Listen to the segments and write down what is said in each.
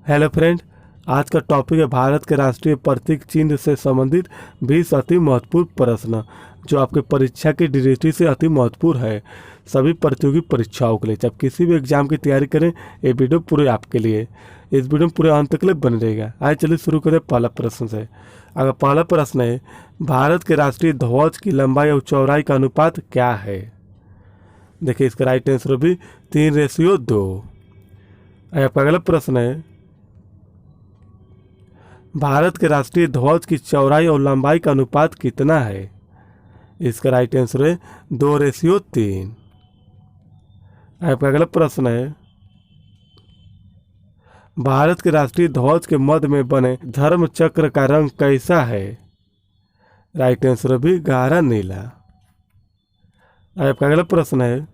Hello friend. आज का topic है भारत के राष्ट्रीय प्रतीक चिन्ह से संबंधित 20 अति महत्वपूर्ण प्रश्न जो आपके परीक्षा की दृष्टि से अति महत्वपूर्ण है। सभी प्रतियोगी परीक्षाओं के लिए, जब किसी भी एग्जाम की तैयारी करें, ये वीडियो पूरे आपके लिए। इस वीडियो में पूरे अंत तक लिए बने रहेगा। आइए चलिए शुरू करें पहला प्रश्न से। अगर पहला प्रश्न है, भारत के राष्ट्रीय ध्वज की लंबाई और चौड़ाई का अनुपात क्या है? देखिए, इसका राइट आंसर भी 3:2। आपका अगला प्रश्न है, भारत के राष्ट्रीय ध्वज की चौड़ाई और लंबाई का अनुपात कितना है? इसका राइट आंसर है 2:3। आपका अगला प्रश्न है, भारत के राष्ट्रीय ध्वज के मध्य में बने धर्म चक्र का रंग कैसा है? राइट आंसर भी गहरा नीला। आपका अगला प्रश्न है,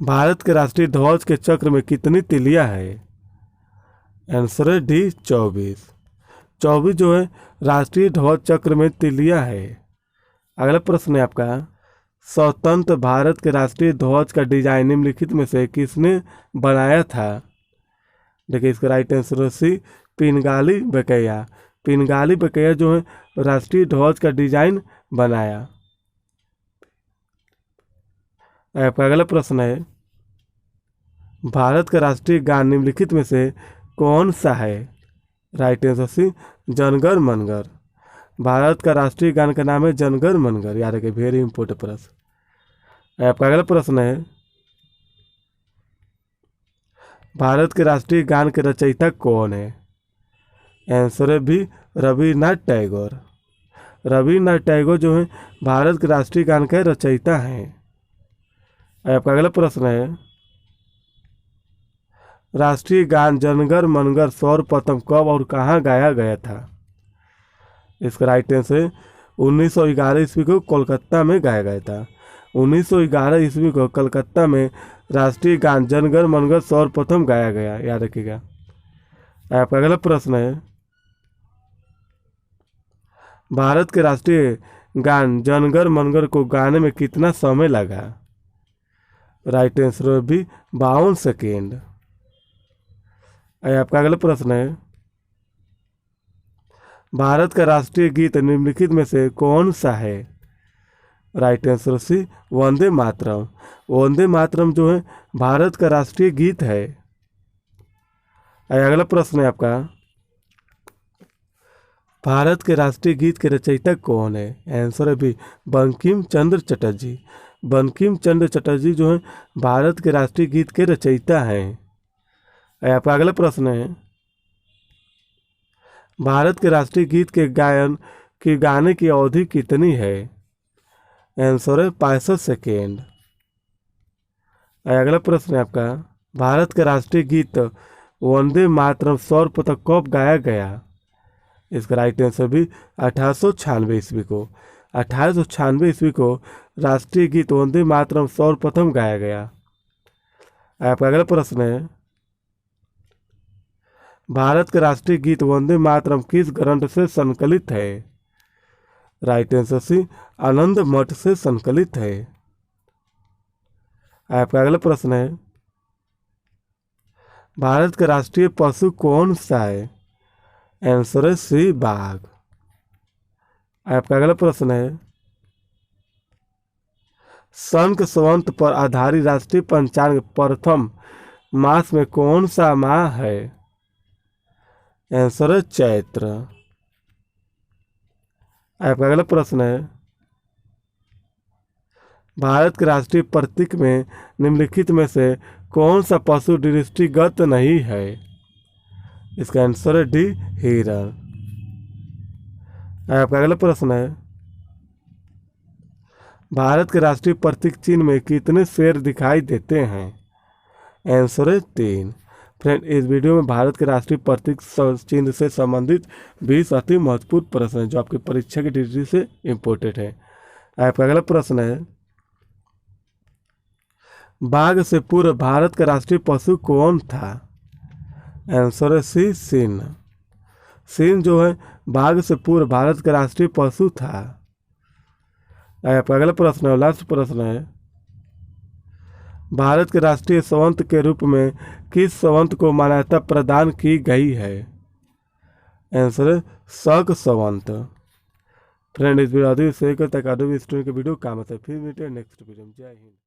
भारत के राष्ट्रीय ध्वज के चक्र में कितनी तिलियां है? आंसर है डी 24। 24 जो है राष्ट्रीय ध्वज चक्र में तिलियां है। अगला प्रश्न है आपका, स्वतंत्र भारत के राष्ट्रीय ध्वज का डिजाइन निम्नलिखित में से किसने बनाया था? देखिए, इसका राइट आंसर है सी, पिंगाली वेंकैया। पिंगाली वेंकैया जो है राष्ट्रीय ध्वज का डिजाइन बनाया। आपका अगला प्रश्न है, भारत का राष्ट्रीय गान निम्नलिखित में से कौन सा है? राइट आंसर सी, जनगण मनगढ़। भारत का राष्ट्रीय गान का नाम है जनगण मनगढ़। याद रखिए, वेरी इंपॉर्टेंट प्रश्न। आपका अगला प्रश्न है, भारत के राष्ट्रीय गान के रचयिता कौन है? आंसर है भी, रविन्द्रनाथ टैगोर। रविन्द्रनाथ टैगोर जो है भारत के राष्ट्रीय गान के रचयिता हैं। आपका अगला प्रश्न है, राष्ट्रीय गान जनगण मनगढ़ सर्वप्रथम कब और कहाँ गाया गया था? इसका राइट आंसर है 1911 ईस्वी को कोलकाता में गाया गया था। 1911 ईस्वी को कलकत्ता में राष्ट्रीय गान जनगण मनगढ़ सर्वप्रथम गाया गया। याद रखिएगा। आपका अगला प्रश्न है, भारत के राष्ट्रीय गान जनगण मनगढ़ को गाने में कितना समय लगा? राइट आंसर भी 52 सेकेंड। आपका अगला प्रश्न है, भारत का राष्ट्रीय गीत निम्नलिखित में से कौन सा है? Right answer C, Vande Mataram. Vande Mataram जो है भारत का राष्ट्रीय गीत है। अगला प्रश्न है आपका, भारत के राष्ट्रीय गीत के रचयिता कौन है? आंसर है भी, बंकिम चंद्र चटर्जी। बंकिम चंद्र चटर्जी जो है भारत के राष्ट्रीय गीत के रचयिता हैं। आपका अगला प्रश्न है, भारत के राष्ट्रीय गीत के गाने की अवधि कितनी है? आंसर है 65 सेकेंड। अगला प्रश्न है आपका, भारत का राष्ट्रीय गीत वंदे मातरम सर्वप्रथम कब गाया गया? इसका राइट आंसर भी 1896 ईस्वी को। 1896 ईस्वी को राष्ट्रीय गीत वंदे मातरम सर्वप्रथम गाया गया। आपका अगला प्रश्न है, भारत का राष्ट्रीय गीत वंदे मातरम किस ग्रंथ से संकलित है? राइट आंसर सी, आनंद मठ से संकलित है। आपका अगला प्रश्न है, भारत का राष्ट्रीय पशु कौन सा है? आंसर है सी, बाघ। आपका अगला प्रश्न है, शंख संवत पर आधारित राष्ट्रीय पंचांग प्रथम मास में कौन सा माह है? आंसर है चैत्र। आपका अगला प्रश्न है, भारत के राष्ट्रीय प्रतीक में निम्नलिखित में से कौन सा पशु दृष्टिगत नहीं है? इसका आंसर है डी, हिरण। आपका अगला प्रश्न है, भारत के राष्ट्रीय प्रतीक चिन्ह में कितने शेर दिखाई देते हैं? आंसर है 3। फ्रेंड, इस वीडियो में भारत के राष्ट्रीय प्रतीक चिन्ह से संबंधित 20 अति महत्वपूर्ण प्रश्न हैं जो आपकी परीक्षा की दृष्टि से इम्पोर्टेंट है। आपका अगला प्रश्न है, बाघ से पूर्व भारत का राष्ट्रीय पशु कौन था? आंसर है सी, सिंह। सिंह जो है बाघ से पूर्व भारत का राष्ट्रीय पशु था। आपका अगला प्रश्न है, लास्ट प्रश्न है, भारत के राष्ट्रीय संवंत के रूप में किस संवंत को मान्यता प्रदान की गई है? आंसर है शक संवंत। फ्रेंड, इस वीडियो से अकाडमी स्टूडेंट के वीडियो काम आता है। फिर मिलते हैं नेक्स्ट वीडियो में। जय हिंद।